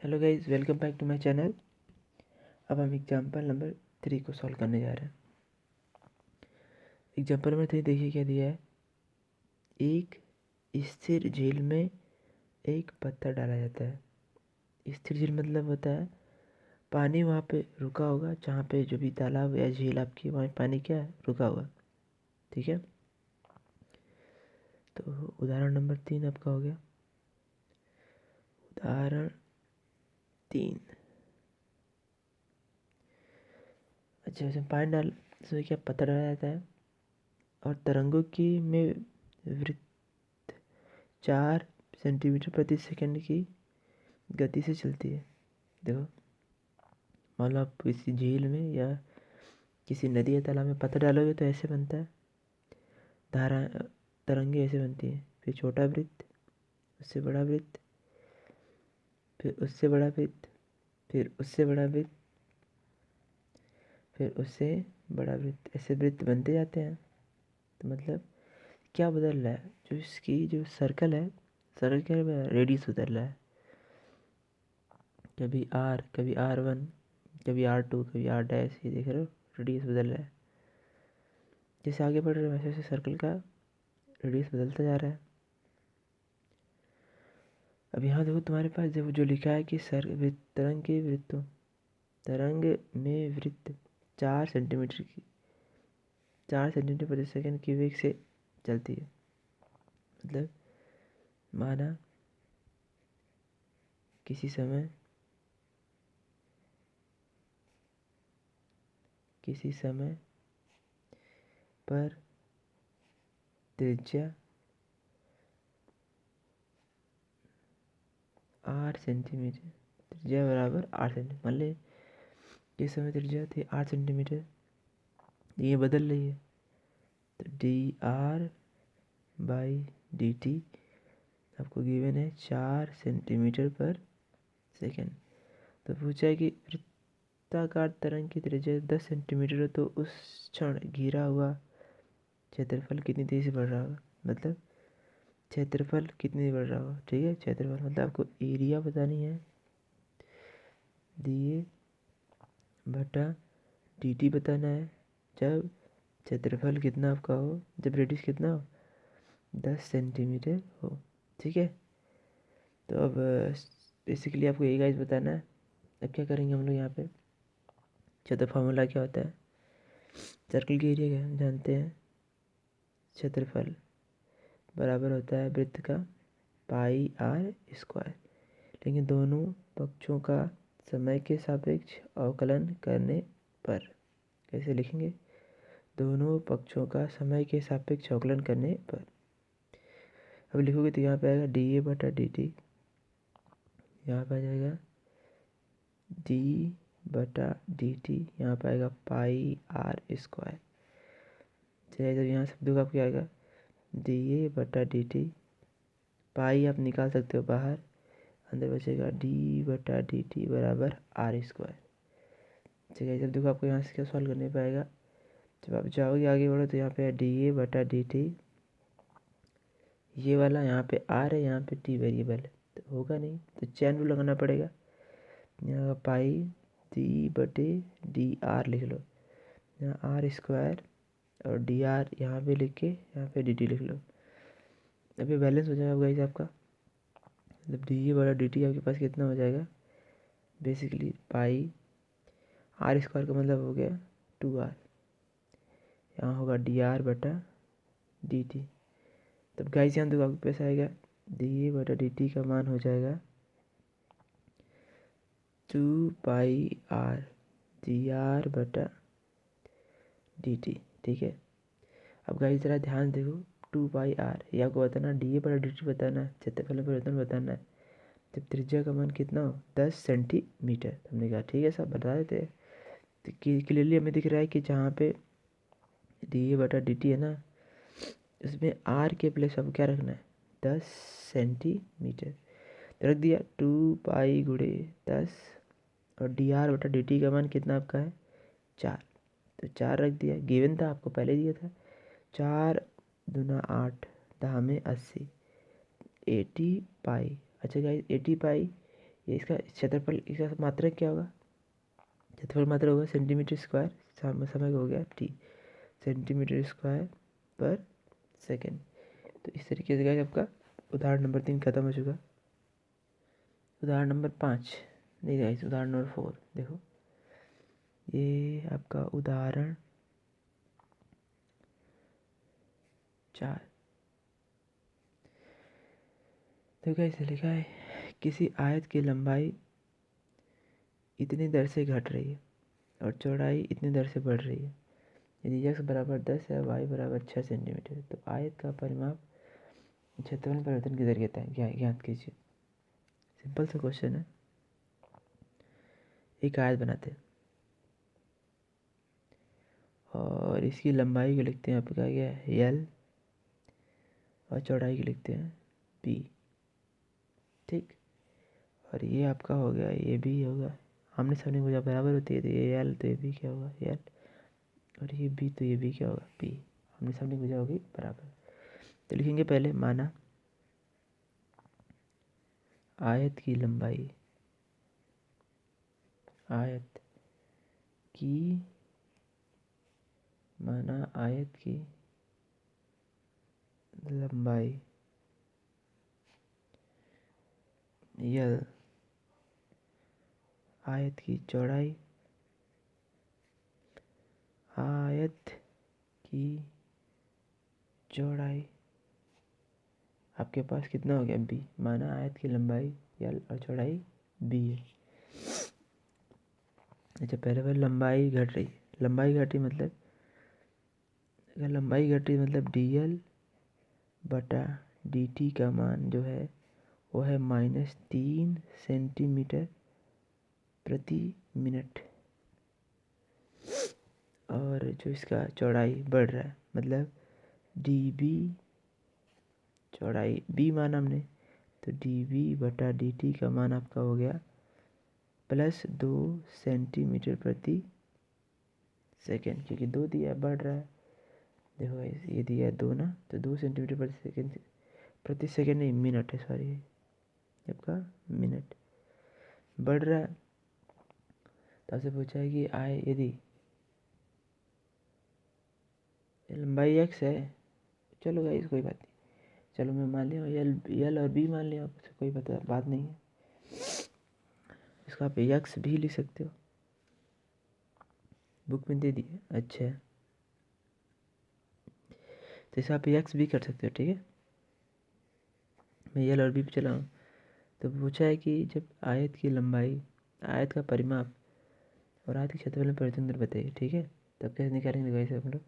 Hello guys, welcome back to my channel. अब हम example number 3 को सॉल्व करने जा रहे हैं। एग्जाम्पल नंबर 3 देखिए क्या दिया है। एक स्थिर झील में एक पत्थर डाला जाता है। स्थिर झील मतलब होता है पानी वहाँ पे रुका होगा, जहाँ पे जो भी तालाब या झील आपकी, वहाँ पानी क्या है, रुका होगा। ठीक है, तो उदाहरण नंबर 3 आपका हो गया। उदाहरण 3। अच्छा, इसमें पानी डाल, इसमें क्या पत्थर डाला जाता है और तरंगों की में वृत्त 4 सेंटीमीटर प्रति सेकंड की गति से चलती है। देखो, मान लो आप किसी झील में या किसी नदी या तालाब में पत्थर डालोगे तो ऐसे बनता है, धारा तरंगे ऐसे बनती है। फिर छोटा वृत्त, उससे बड़ा वृत्त, फिर उससे बड़ा वृत्त, फिर उससे बड़ा वृत्त, फिर उससे बड़ा वृत्त, ऐसे वृत्त बनते जाते हैं। तो मतलब क्या बदल रहा है, जो इसकी जो सर्कल है, सर्कल क्या रेडियस बदल रहा है। कभी आर, कभी R1, कभी R2, कभी R डैश, ये देख रहे हो, रेडियस बदल रहा है। जैसे आगे बढ़ रहे हैं वैसे वैसे सर्कल का रेडियस बदलता जा रहा है। अब यहाँ देखो, तुम्हारे पास देखो जो लिखा है कि तरंग में वृत्त 4 सेंटीमीटर प्रति सेकंड की वेग से चलती है। मतलब माना किसी समय पर त्रिज्या 8 सेंटीमीटर, त्रिज्या बराबर 8 सेंटीमीटर, मान ले किस समय त्रिज्या थी 8 सेंटीमीटर, ये बदल रही है। तो dr/dt आपको गिवन है 4 सेंटीमीटर पर सेकंड। तो पूछा है कि वृत्ताकार तरंग की त्रिज्या 10 सेंटीमीटर है, तो उस क्षण घिरा हुआ क्षेत्रफल कितनी तेजी से बढ़ रहा होगा। मतलब क्षेत्रफल कितनी बढ़ रहा होगा। ठीक है, क्षेत्रफल मतलब आपको एरिया बतानी है, दिए बटा dt बताना है, जब क्षेत्रफल कितना आपका हो, जब रेडियस कितना हो, 10 सेंटीमीटर हो। ठीक है, तो अब बेसिकली आपको यही गाइस बताना है। अब क्या करेंगे हम लोग यहाँ पे, क्षेत्र फार्मूला क्या होता है, सर्कल की एरिया क्या जानते हैं, क्षेत्रफल बराबर होता है वृत्त का πr²। लेकिन दोनों पक्षों का समय के सापेक्ष अवकलन करने पर कैसे लिखेंगे, दोनों पक्षों का समय के सापेक्ष अवकलन करने पर। अब लिखोगे तो यहाँ पे आएगा dA बटा dt, यहाँ पे आ जाएगा d बटा dt, यहाँ पे आएगा πr²। चलिए, जब यहाँ शब्दों का क्या आएगा, dA बटा dt, पाई आप निकाल सकते हो बाहर, अंदर बचेगा d बटा dt बराबर r²। ठीक है, जब देखो आपको यहाँ से क्या सॉल्व करने पाएगा, जब आप जाओगे आगे बढ़ो तो यहाँ पे है dA बटा dt, ये वाला यहाँ पे r है, यहाँ पे t वेरिएबल है, तो होगा नहीं, तो चैन रूल लगाना पड़ेगा। यहाँ पाई d बटे डी आर लिख लो, यहाँ r² और डी आर यहाँ पे लिख के यहाँ पे dt लिख लो। अभी बैलेंस हो जाएगा गाइस आपका, मतलब डी बटा dt आपके पास कितना हो जाएगा, बेसिकली पाई r² का मतलब हो गया 2r, यहाँ होगा डी आर बटा डी टी। तब गाइस यहाँ तो आपके पास आएगा डी बटा डी टी का मान हो जाएगा 2πr dr बटा डी टी। ठीक है, अब गाइस ज़रा ध्यान देखो, 2πr ये आपको बताना, डी बटा डी टी बताना है, क्षेत्रफल में परिवर्तन बताना है, जब त्रिज्या का मान कितना हो 10 सेंटीमीटर। हमने कहा ठीक है, सब बता देते हैं। तो क्लियरली हमें दिख रहा है कि जहाँ पे डी बटा डी टी है ना, इसमें आर के प्लेस अब क्या रखना है, 10 सेंटीमीटर, तो रख दिया 2 गुणे 10, और डी आर बटा डी टी का मान कितना आपका है 4, तो 4 रख दिया, गिवन था आपको पहले दिया था। 4 दूना 8, 10 में 80, 80 पाई। अच्छा गाइस, 80 पाई ये इसका क्षेत्रफल, इसका मात्रक क्या होगा, क्षेत्रफल मात्रक होगा सेंटीमीटर स्क्वायर, समय हो गया टी, सेंटीमीटर स्क्वायर पर सेकेंड। तो इस तरीके से गाइस आपका उदाहरण नंबर 3 खत्म हो चुका। उदाहरण नंबर 5 नहीं गाइस, उदाहरण नंबर 4 देखो, ये आपका उदाहरण 4। तो कैसे लिखा है, किसी आयत की लंबाई इतनी दर से घट रही है और चौड़ाई इतनी दर से बढ़ रही है। यदि x बराबर 10 है, y बराबर 6 सेंटीमीटर, तो आयत का परिमाप क्षेत्रफल में परिवर्तन की दर कहता है, ज्ञात कीजिए। सिंपल सा क्वेश्चन है। एक आयत बनाते हैं और इसकी लंबाई को लिखते हैं आपका क्या है l, और चौड़ाई को लिखते हैं b, ठीक। और ये आपका हो गया, ये भी होगा, आमने सामने भुजा बराबर होती है, तो ये l तो ये भी क्या होगा l, और ये b तो ये भी क्या होगा b, आमने सामने भुजा होगी बराबर। तो लिखेंगे पहले, माना आयत की लंबाई, आयत की, माना आयत की लंबाई l, आयत की चौड़ाई, आयत की चौड़ाई आपके पास कितना हो गया b, माना आयत की लंबाई l और चौड़ाई b है। अच्छा, पहले बार लंबाई घट रही, लंबाई घटी मतलब, अगर लंबाई घटी मतलब dl बटा dt का मान जो है वो है -3 सेंटीमीटर प्रति मिनट, और जो इसका चौड़ाई बढ़ रहा है मतलब db, चौड़ाई b मान हमने, तो db बटा dt का मान आपका हो गया +2 सेंटीमीटर प्रति सेकेंड, क्योंकि 2 दिया बढ़ रहा है। देखो ये दिया है 2 ना, तो 2 सेंटीमीटर प्रति सेकेंड नहीं, मिनट है, सॉरी, आपका मिनट बढ़ रहा है। तो आपसे पूछा है कि यदि लंबाई x है, चलो गाइस कोई बात नहीं, चलो मैं मान लिया यल और b मान लिया, कोई बात नहीं है, इसका आप x भी लिख सकते हो, बुक में दे दिए। अच्छा, तो इसका आप x भी कर सकते हो, ठीक है। मैं यल और b पे चला हूँ। तो पूछा है कि जब आयत की लंबाई, आयत का परिमाप और आयत के क्षेत्रफल में परिवर्तन दर बताइए, ठीक है। तब कैसे निकालेंगे गाइस हम लोग।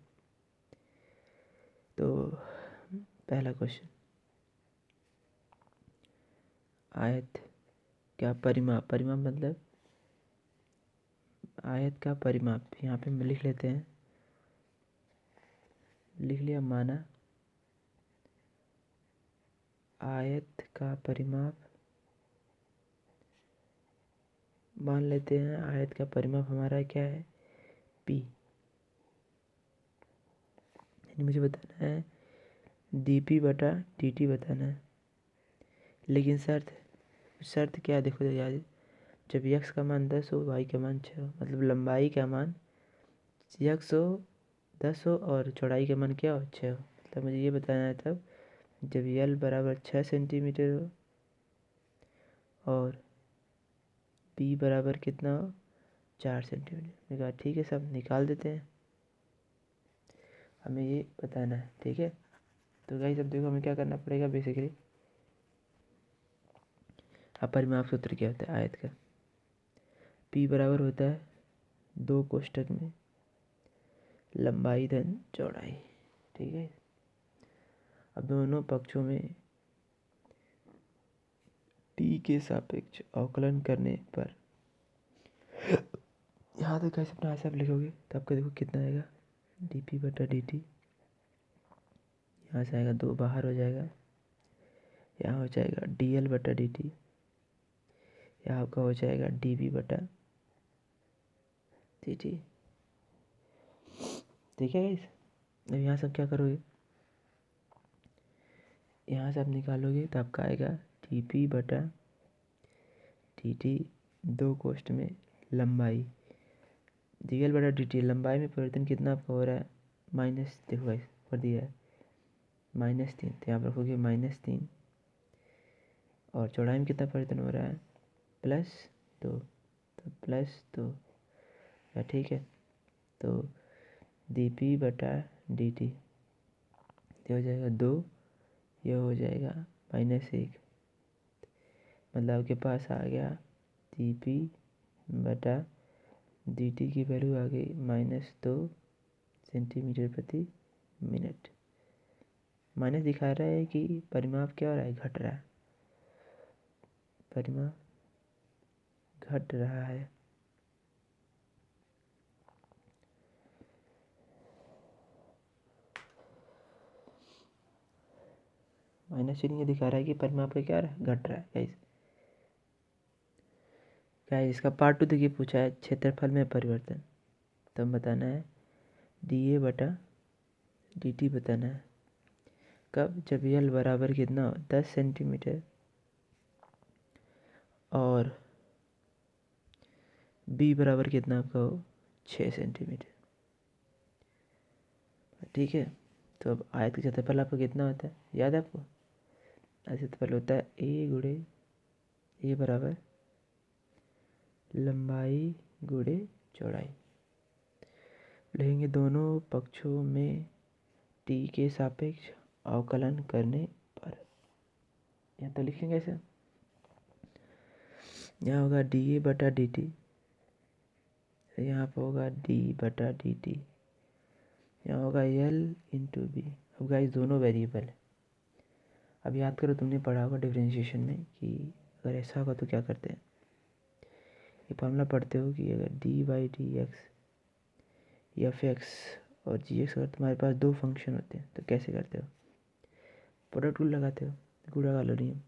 तो पहला क्वेश्चन, आयत का परिमाप, परिमाप मतलब आयत का परिमाप, यहाँ पे हम लिख लेते हैं, लिख लिया, माना आयत का परिमाप, मान लेते हैं आयत का परिमाप हमारा क्या है p, यानी मुझे बताना है dp बटा dt बताना है। लेकिन शर्त क्या है, देखो यार, जब x का मान 10 हो, y का मान 6 हो, मतलब लंबाई का मान x हो 10 हो और चौड़ाई का मान क्या हो 6 हो, मतलब मुझे ये बताना है तब जब l बराबर 6 सेंटीमीटर हो और p बराबर कितना हो 4 सेंटीमीटर। मैंने कहा ठीक है, सब निकाल देते हैं, हमें ये बताना है, ठीक है। तो गाइस अब देखो हमें क्या करना पड़ेगा, बेसिकली अब परिमाप सूत्र क्या होता है आयत का, p बराबर होता है 2 कोष्ठक में लंबाई धन चौड़ाई, ठीक है। अब दोनों पक्षों में t के सापेक्ष अवकलन करने पर, यहाँ तक कैसे अपना हिसाब लिखोगे तो आपका देखो कितना आएगा, dp बटा dt, यहाँ से आएगा 2 बाहर हो जाएगा, यहाँ हो जाएगा dl बटा dt, यहाँ आपका हो जाएगा dv बटा dt, ठीक है गाइस। अब यहाँ से आप क्या करोगे, यहाँ से आप निकालोगे तो आपका आएगा dp बटा dt, 2 कोष्ठ में लंबाई dl/dt, लंबाई में परिवर्तन कितना आपका हो रहा है माइनस, देखो गाइस कर दिया है -3, तो यहाँ पर रखोगे -3, और चौड़ाई में कितना परिवर्तन हो रहा है +2, तो +2, ठीक है। तो dp/dt ये हो जाएगा 2, ये हो जाएगा -1, मतलब आपके पास आ गया dp/dt की वैल्यू आ गई -2 सेंटीमीटर प्रति मिनट। माइनस दिखा रहा है कि परिमाप क्या हो रहा है, घट रहा है, परिमाप घट रहा है। माइनस चिन्ह ये दिखा रहा है कि परिमाप का क्या रहा है, घट रहा है गाइस। इसका पार्ट 2 देखिए, पूछा है क्षेत्रफल में परिवर्तन, तो बताना है dA/dt बताना है। कब, जब यल बराबर कितना हो 10 सेंटीमीटर और बी बराबर कितना आपका हो 6 सेंटीमीटर, ठीक है। तो अब आयत का क्षेत्रफल आपका कितना होता है, याद है आपको, आयत का क्षेत्रफल होता है ए बराबर लंबाई गुणे चौड़ाई। लिखेंगे दोनों पक्षों में टी के सापेक्ष अवकलन करने पर, यहाँ तो लिखेंगे ऐसे, यहाँ होगा dA/dt, यहाँ पर होगा d/dt, यहाँ होगा L/b। अब गाइस दोनों वेरिएबल है। अब याद करो, तुमने पढ़ा होगा डिफरेंशिएशन में कि अगर ऐसा होगा तो क्या करते हैं, ये फॉर्मूला पढ़ते हो कि अगर d/dx f(x) और gx अगर तुम्हारे पास 2 फंक्शन होते हैं तो कैसे करते हो, प्रोडक्ट रूल लगाते हो, गुणा का लो नियम।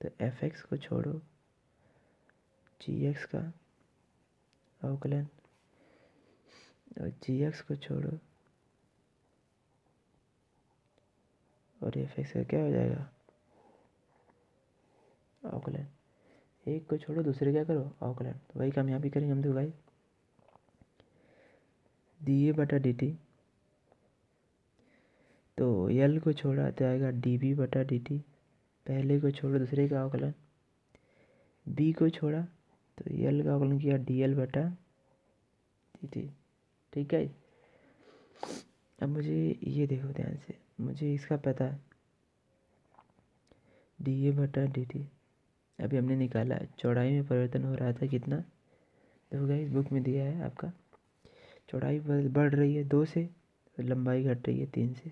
तो f(x) को छोड़ो, gx का अवकलन, और gx को छोड़ो और f(x) का क्या हो जाएगा, अवकलन। एक को छोड़ो, दूसरे क्या करो, अवकलन। तो वही काम यहाँ भी करेंगे हम। देखो भाई dA/dt, तो L को छोड़ा तो आएगा dB/dt, पहले को छोड़ो दूसरे का अवकलन, B को छोड़ा तो L का अवकलन किया dL/dt, ठीक है। अब मुझे ये देखो ध्यान से, मुझे इसका पता है dA/dt, अभी हमने निकाला है, चौड़ाई में परिवर्तन हो रहा था कितना, देखो गाइस बुक में दिया है आपका, चौड़ाई बढ़ रही है 2 से, तो लंबाई घट रही है 3 से,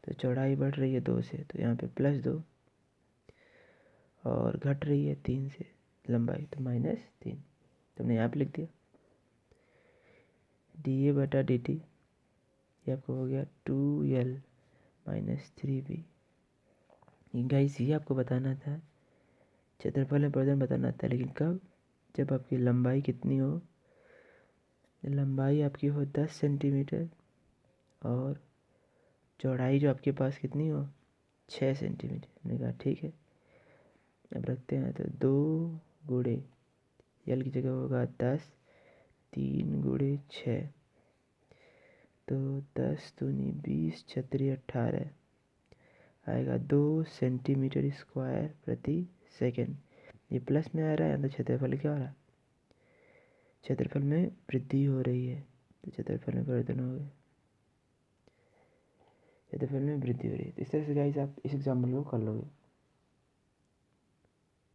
तो चौड़ाई बढ़ रही है 2 से, तो यहाँ पे +2, और घट रही है 3 से लंबाई, तो -3, तुमने यहाँ पे लिख दिया dA/dt, ये आपको हो गया 2L - 3B। गाइस ये आपको बताना था, क्षेत्रफल में परिवर्तन बताना था, लेकिन कब, जब आपकी लंबाई कितनी हो, लंबाई आपकी हो 10 सेंटीमीटर और चौड़ाई जो आपके पास कितनी हो 6 सेंटीमीटर। मैंने कहा ठीक है, अब रखते हैं, तो 2 गुणे यल की जगह होगा 10, 3 गुणे 6, तो 10 दूनी 20, 6 18 आएगा 2 सेंटीमीटर स्क्वायर प्रति सेकेंड। ये प्लस में आ रहा है, अंदर क्षेत्रफल क्या हो रहा है, क्षेत्रफल में वृद्धि हो रही है, तो क्षेत्रफल में परिवर्तन हो गया, क्षेत्रफल में वृद्धि हो रही है। तो इस तरह से गाइस आप इस एग्जाम्पल को कर लोगे।